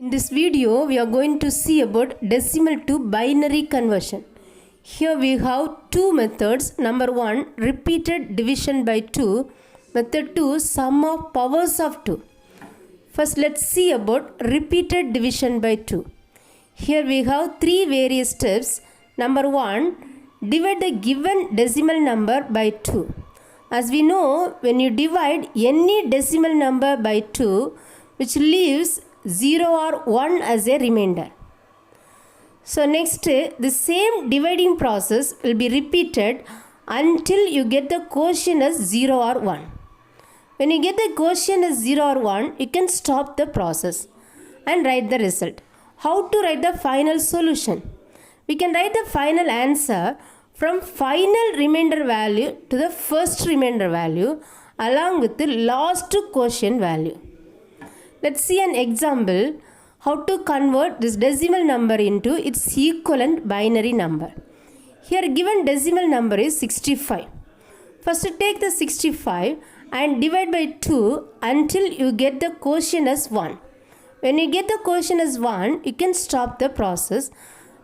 In this video, we are going to see about decimal to binary conversion. Here we have two methods. Number one, repeated division by 2. Method 2, sum of powers of 2. First, let's see about repeated division by 2. Here we have three various steps. Number one, divide the given decimal number by 2. As we know, when you divide any decimal number by 2, which leaves 0 or 1 as a remainder. So next, the same dividing process will be repeated until you get the quotient as 0 or 1. When you get the quotient as 0 or 1, you can stop the process and write the result. How to write the final solution? We can write the final answer from final remainder value to the first remainder value along with the last quotient value. Let's see an example how to convert this decimal number into its equivalent binary number. Here given decimal number is 65. First take the 65 and divide by 2 until you get the quotient as 1. When you get the quotient as 1, you can stop the process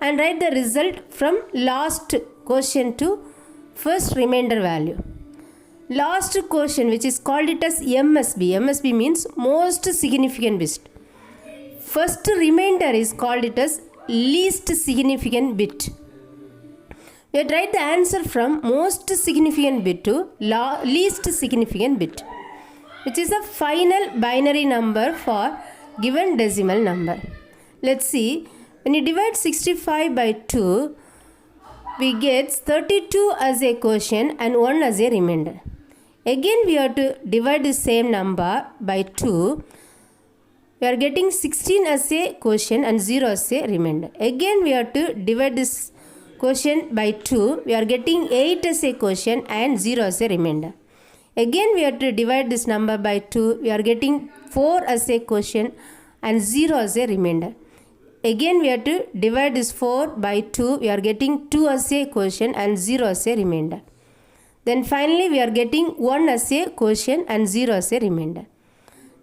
and write the result from last quotient to first remainder value. Last quotient, which is called it as MSB. MSB means most significant bit. First remainder is called it as least significant bit. We write the answer from most significant bit to least significant bit, which is a final binary number for given decimal number. Let's see. When you divide 65 by 2, we get 32 as a quotient and 1 as a remainder. Again, we have to divide the same number by 2. We are getting 16 as a quotient and 0 as a remainder. Again, we have to divide this quotient by 2. We are getting 8 as a quotient and 0 as a remainder. Again, we have to divide this number by 2. We are getting 4 as a quotient and 0 as a remainder. Again, we have to divide this 4 by 2. We are getting 2 as a quotient and 0 as a remainder. Then finally, we are getting 1 as a quotient and 0 as a remainder.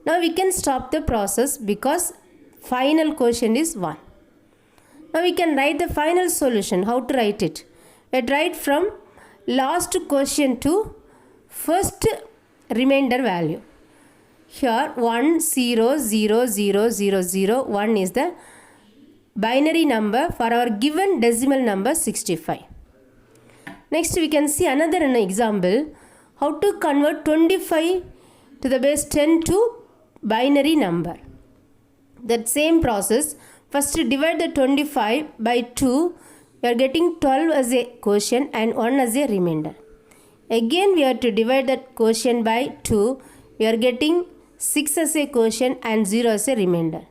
Now we can stop the process because final quotient is 1. Now we can write the final solution. How to write it? We write from last quotient to first remainder value. Here 1, 0, 0, 0, 0, 0, 1 is the binary number for our given decimal number 65. Next we can see another example how to convert 25 to the base 10 to binary number. That same process, first divide the 25 by 2, we are getting 12 as a quotient and 1 as a remainder. Again we have to divide that quotient by 2, we are getting 6 as a quotient and 0 as a remainder.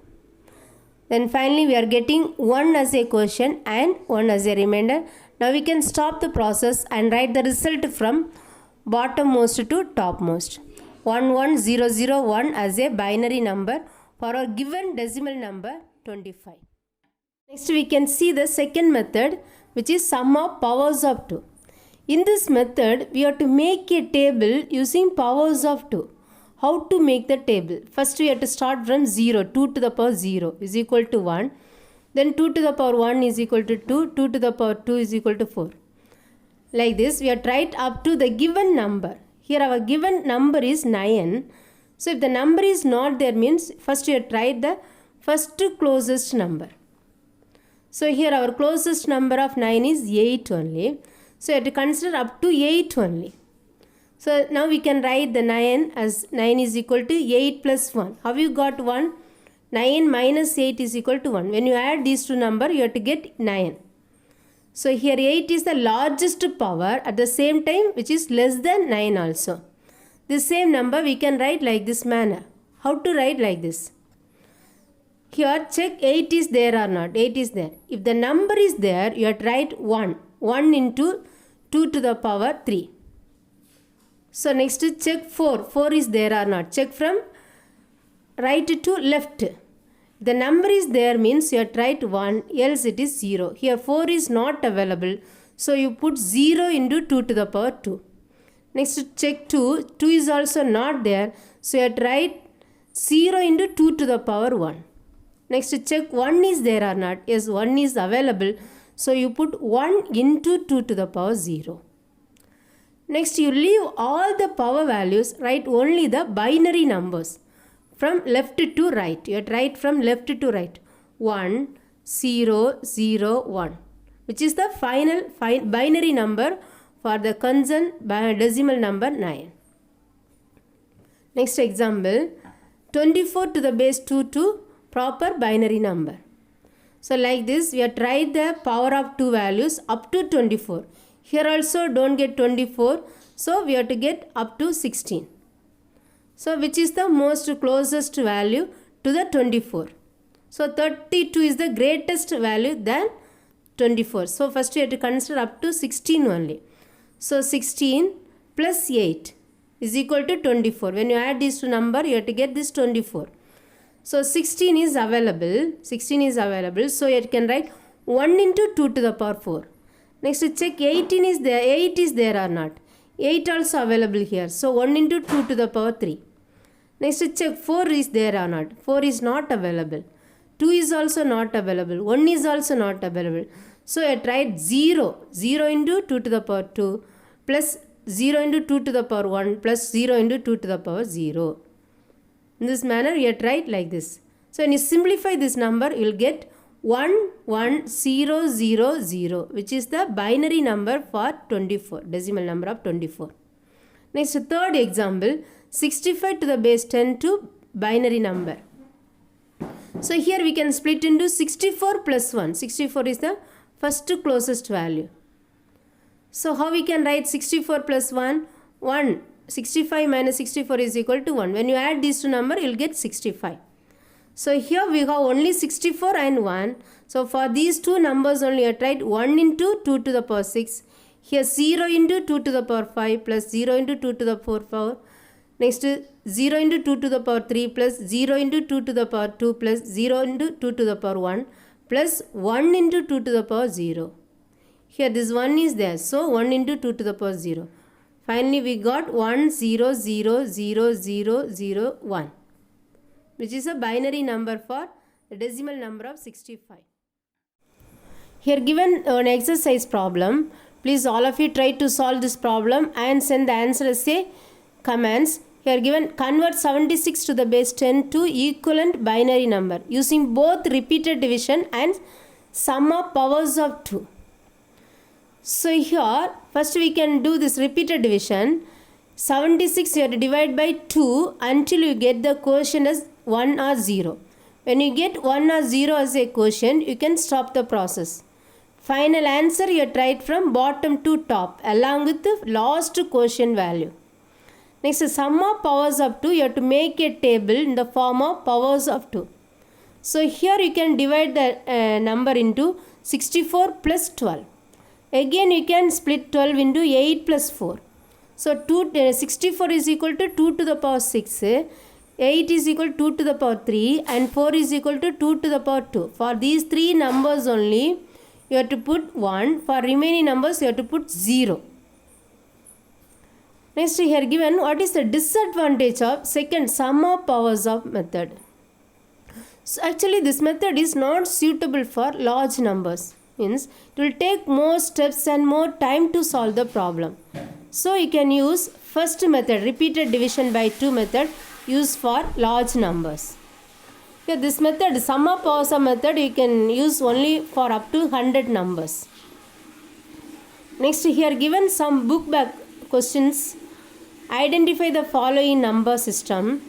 Then finally we are getting 1 as a quotient and 1 as a remainder. Now we can stop the process and write the result from bottommost to topmost. 11001 as a binary number for our given decimal number 25. Next we can see the second method, which is sum of powers of 2. In this method we have to make a table using powers of 2. How to make the table? First we have to start from 0. 2 to the power 0 is equal to 1. Then 2 to the power 1 is equal to 2. 2 to the power 2 is equal to 4. Like this, we have to write up to the given number. Here our given number is 9. So if the number is not there means first we have to write the first closest number. So here our closest number of 9 is 8 only. So you have to consider up to 8 only. So now we can write the 9 as 9 is equal to 8 plus 1. How you got 1? 9 minus 8 is equal to 1. When you add these two numbers, you have to get 9. So here 8 is the largest power at the same time which is less than 9 also. This same number we can write like this manner. How to write like this? Here check 8 is there or not. 8 is there. If the number is there, you have to write 1. 1 into 2 to the power 3. So next check 4. 4 is there or not. Check from right to left. The number is there means you have to write 1, else it is 0. Here 4 is not available. So you put 0 into 2 to the power 2. Next check 2. 2 is also not there. So you have to write 0 into 2 to the power 1. Next check 1 is there or not. Yes, 1 is available. So you put 1 into 2 to the power 0. Next you leave all the power values, write only the binary numbers from left to right. You have to write from left to right. 1, 0, 0, 1, which is the final binary number for the concerned decimal number 9. Next example, 24 to the base 2 to proper binary number. So like this, we have tried the power of 2 values up to 24. Here also don't get 24, so we have to get up to 16. So which is the most closest value to the 24? So 32 is the greatest value than 24. So first we have to consider up to 16 only. So 16 plus 8 is equal to 24. When you add these two numbers, you have to get this 24. So 16 is available. 16 is available. So you can write 1 into 2 to the power 4. Next check 18 is there. 8 is there or not. 8 also available here. So 1 into 2 to the power 3. Next check 4 is there or not. 4 is not available. 2 is also not available. 1 is also not available. So I tried 0. 0 into 2 to the power 2 plus 0 into 2 to the power 1 plus 0 into 2 to the power 0. In this manner you have tried like this. So when you simplify this number, you will get 1, 1, 0, 0, 0, which is the binary number for 24, decimal number of 24. Next, third example, 65 to the base 10 to binary number. So here we can split into 64 plus 1. 64 is the first closest value. So how we can write 64 plus 1? 1. 65 minus 64 is equal to 1. When you add these two numbers, you will get 65. So here we have only 64 and 1. So for these two numbers only, I tried 1 into 2 to the power 6. Here 0 into 2 to the power 5 plus 0 into 2 to the power 4. Next 0 into 2 to the power 3 plus 0 into 2 to the power 2 plus 0 into 2 to the power 1 plus 1 into 2 to the power 0. Here this 1 is there. So 1 into 2 to the power 0. Finally we got 1, 0, 0, 0, 0, 0, 1. Which is a binary number for the decimal number of 65. Here given an exercise problem. Please all of you try to solve this problem and send the answer as a comments. Here given convert 76 to the base 10 to equivalent binary number using both repeated division and sum of powers of 2. So here first we can do this repeated division. 76 you have to divide by 2 until you get the quotient as 1 or 0. When you get 1 or 0 as a quotient, you can stop the process. Final answer you write from bottom to top along with the last quotient value. Next, sum of powers of 2, you have to make a table in the form of powers of 2. So here you can divide the number into 64 plus 12. Again you can split 12 into 8 plus 4. So 64 is equal to 2 to the power 6. 8 is equal to 2 to the power 3 and 4 is equal to 2 to the power 2. For these three numbers only, you have to put 1. For remaining numbers, you have to put 0. Next, here given what is the disadvantage of second sum of powers of method. So actually this method is not suitable for large numbers. Means it will take more steps and more time to solve the problem. So you can use first method, repeated division by 2 method, used for large numbers. Here this method, sum of powers of method, you can use only for up to 100 numbers. Next, here given some book back questions. Identify the following number system.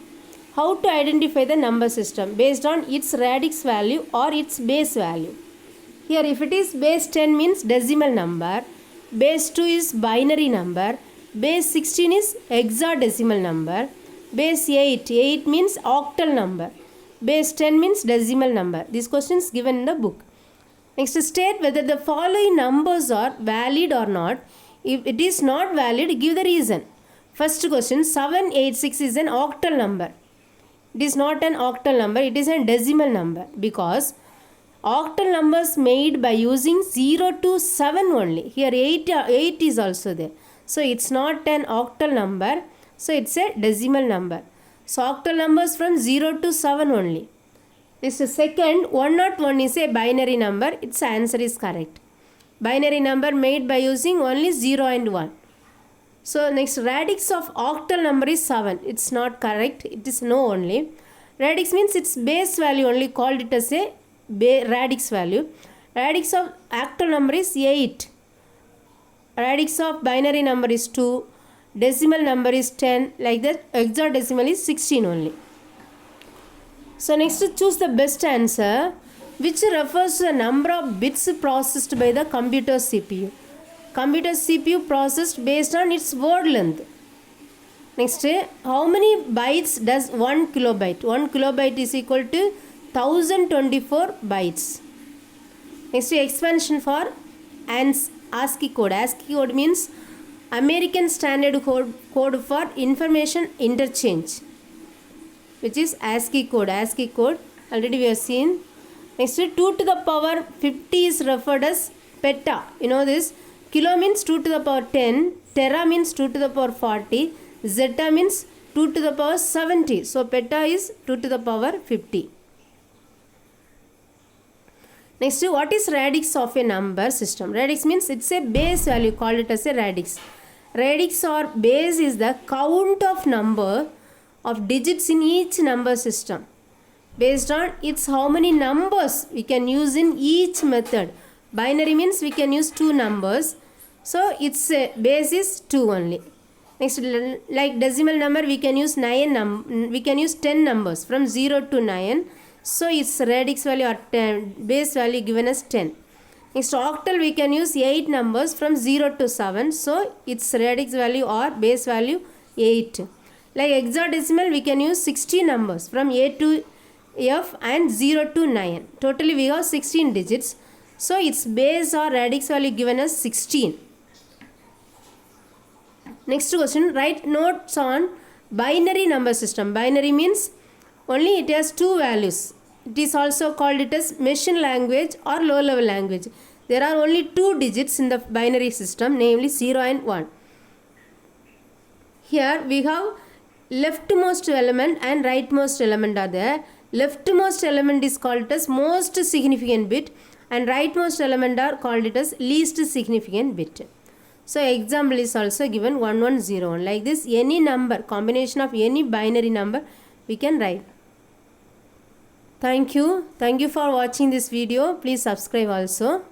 How to identify the number system? Based on its radix value or its base value. Here if it is base 10 means decimal number, base 2 is binary number, base 16 is hexadecimal number, base 8 means octal number, base 10 means decimal number. These questions given in the book. Next, state whether the following numbers are valid or not. If it is not valid, give the reason. First question, 786 is an octal number. It is not an octal number, it is a decimal number because octal numbers made by using 0 to 7 only. Here 8 is also there. So it's not an octal number. So it's a decimal number. So octal numbers from 0 to 7 only. Next, second, 101 is a binary number. Its answer is correct. Binary number made by using only 0 and 1. So next, radix of octal number is 7. It's not correct. It is no only. Radix means its base value only, called it as a radix value. Radix of octal number is 8. Radix of binary number is 2. Decimal number is 10. Like that, hexadecimal is 16 only. So next, choose the best answer, which refers to the number of bits processed by the computer CPU. Computer CPU processed based on its word length. Next, how many bytes does 1 kilobyte? 1 kilobyte is equal to 1024 bytes. Next, expansion for ASCII code. ASCII code means American Standard Code for Information Interchange, which is ASCII code. ASCII code already we have seen. Next, 2 to the power 50 is referred as peta. You know this. Kilo means 2 to the power 10. Tera means 2 to the power 40. Zeta means 2 to the power 70. So peta is 2 to the power 50. Next, what is radix of a number system? Radix means it's a base value, called it as a radix. Radix or base is the count of number of digits in each number system. Based on its how many numbers we can use in each method. Binary means we can use 2 numbers. So its base is 2 only. Next, like decimal number, we can use 10 numbers from 0 to 9. So its radix value or base value given as 10. Next, octal we can use 8 numbers from 0 to 7. So its radix value or base value 8. Like hexadecimal, we can use 60 numbers from A to F and 0 to 9. Totally we have 16 digits. So its base or radix value given as 16. Next question, write notes on binary number system. Binary means only it has 2 values. It is also called it as machine language or low level language. There are only 2 digits in the binary system, namely 0 and 1. Here we have leftmost element and rightmost element are there. Leftmost element is called as most significant bit and rightmost element are called it as least significant bit. So example is also given 1101. Like this, any number, combination of any binary number we can write. Thank you. Thank you for watching this video. Please subscribe also.